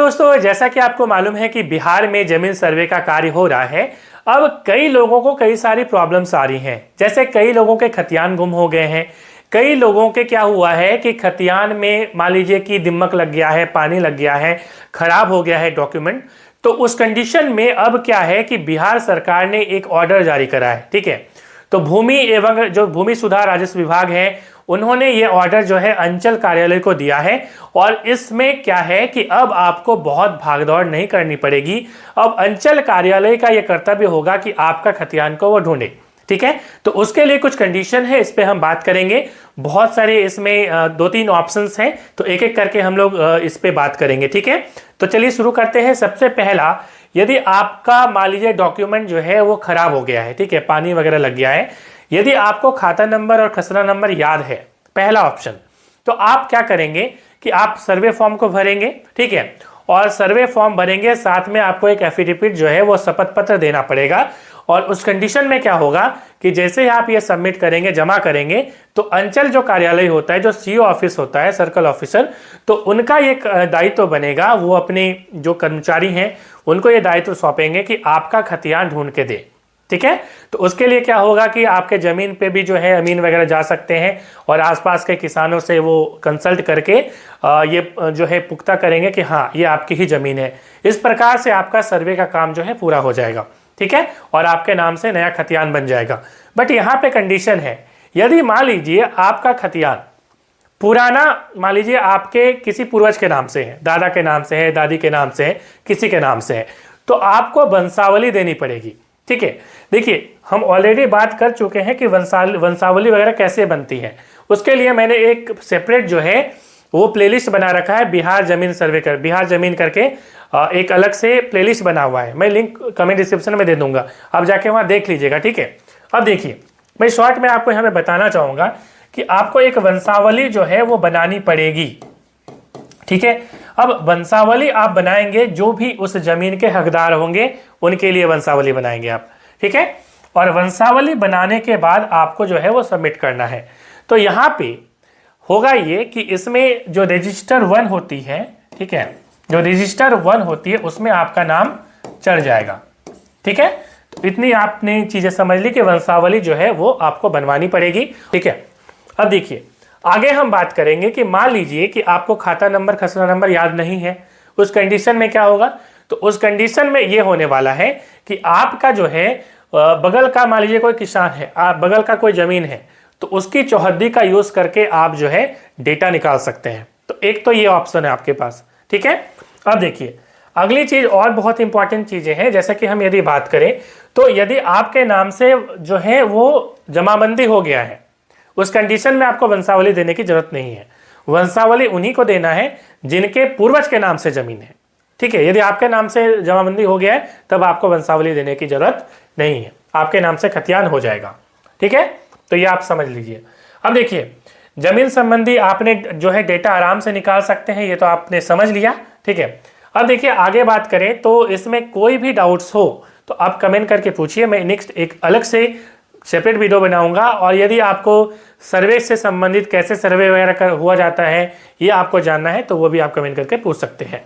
दोस्तों, जैसा कि आपको मालूम है कि बिहार में जमीन सर्वे का कार्य हो रहा है। अब कई लोगों को कई सारी प्रॉब्लम्स आ रही हैं, जैसे कई लोगों के खतियान गुम हो गए हैं। कई लोगों के क्या हुआ है कि खतियान में मान लीजिए कि दीमक लग गया है, पानी लग गया है, खराब हो गया है डॉक्यूमेंट। तो उस कंडीशन में अब क्या है कि बिहार सरकार ने एक ऑर्डर जारी करा है। ठीक है, तो भूमि एवं जो भूमि सुधार राजस्व विभाग है, उन्होंने ये ऑर्डर जो है अंचल कार्यालय को दिया है। और इसमें क्या है कि अब आपको बहुत भागदौड़ नहीं करनी पड़ेगी। अब अंचल कार्यालय का ये कर्तव्य होगा कि आपका खतियान को वो ढूंढे। ठीक है, तो उसके लिए कुछ कंडीशन है, इस पे हम बात करेंगे। बहुत सारे इसमें 2-3 ऑप्शंस हैं, तो एक एक करके हम लोग इस पे बात करेंगे। ठीक है, तो चलिए शुरू करते हैं। सबसे पहला, यदि आपका मान लीजिए डॉक्यूमेंट जो है वो खराब हो गया है, ठीक है, पानी वगैरह लग गया है, यदि आपको खाता नंबर और खसरा नंबर याद है, पहला ऑप्शन, तो आप क्या करेंगे कि आप सर्वे फॉर्म को भरेंगे। ठीक है, और सर्वे फॉर्म भरेंगे, साथ में आपको एक एफिडेविट जो है वो शपथ पत्र देना पड़ेगा। और उस कंडीशन में क्या होगा कि जैसे ही आप ये सबमिट करेंगे, जमा करेंगे, तो अंचल जो कार्यालय होता है, जो सीओ ऑफिस होता है, सर्कल ऑफिसर, तो उनका ये दायित्व बनेगा, वो अपने जो कर्मचारी हैं उनको ये दायित्व सौंपेंगे कि आपका खतियान ढूंढ के दे। ठीक है, तो उसके लिए क्या होगा कि आपके ज़मीन पे भी जो है अमीन वगैरह जा सकते हैं और आसपास के किसानों से वो कंसल्ट करके ये जो है पुख्ता करेंगे कि हाँ ये आपकी ही ज़मीन है। इस प्रकार से आपका सर्वे का काम जो है पूरा हो जाएगा। ठीक है, और आपके नाम से नया खतियान बन जाएगा। बट यहाँ पे कंडीशन है, यदि मान लीजिए आपका खतियान पुराना, मान लीजिए आपके किसी पूर्वज के नाम से है, दादा के नाम से है, दादी के नाम से है, किसी के नाम से है, तो आपको वंशावली देनी पड़ेगी। ठीक है, देखिए हम ऑलरेडी बात कर चुके हैं कि वंशावली वगैरह कैसे बनती है। उसके लिए मैंने एक सेपरेट जो है वो प्लेलिस्ट बना रखा है, बिहार जमीन सर्वे कर, बिहार जमीन करके एक अलग से प्लेलिस्ट बना हुआ है। मैं लिंक कमेंट डिस्क्रिप्शन में दे दूंगा, आप जाके वहाँ देख लीजिएगा। ठीक है, अब देखिए मैं शॉर्ट में आपको यहाँ पे बताना चाहूँगा कि आपको एक वंशावली जो है वो बनानी पड़ेगी। ठीक है, अब वंशावली आप बनाएंगे, जो भी उस जमीन के हकदार होंगे उनके लिए वंशावली बनाएंगे आप। ठीक है, और वंशावली बनाने के बाद आपको जो है वो सबमिट करना है। तो यहाँ पे होगा ये कि इसमें जो रजिस्टर 1 होती है, ठीक है, जो रजिस्टर 1 होती है उसमें आपका नाम चढ़ जाएगा। ठीक है, तो इतनी आपने चीजें समझ ली कि वंशावली जो है वो आपको बनवानी पड़ेगी। ठीक है, अब देखिए आगे हम बात करेंगे कि मान लीजिए कि आपको खाता नंबर खसरा नंबर याद नहीं है, उस कंडीशन में क्या होगा। तो उस कंडीशन में ये होने वाला है कि आपका जो है बगल का मान लीजिए कोई किसान है, आप बगल का कोई जमीन है, तो उसकी चौहद्दी का यूज करके आप जो है डेटा निकाल सकते हैं। तो एक तो ये ऑप्शन है आपके पास। ठीक है, अब देखिए अगली चीज और बहुत इंपॉर्टेंट चीजें हैं, जैसे कि हम यदि बात करें तो यदि आपके नाम से जो है वो जमाबंदी हो गया है, उस कंडीशन में आपको वंशावली देने की जरूरत नहीं है। वंशावली उन्हीं को देना है जिनके पूर्वज के नाम से जमीन है। ठीक है, यदि आपके नाम से जमाबंदी हो गया है तब आपको वंशावली देने की जरूरत नहीं है, आपके नाम से खतियान हो जाएगा। ठीक है, तो ये आप समझ लीजिए। अब देखिए जमीन संबंधी आपने जो है डेटा आराम से निकाल सकते हैं, ये तो आपने समझ लिया। ठीक है, अब देखिए आगे बात करें तो इसमें कोई भी डाउट्स हो तो आप कमेंट करके पूछिए, मैं नेक्स्ट एक अलग से सेपरेट वीडियो बनाऊंगा। और यदि आपको सर्वे से संबंधित कैसे सर्वे वगैरह हुआ जाता है ये आपको जानना है तो वो भी आप कमेंट करके पूछ सकते हैं।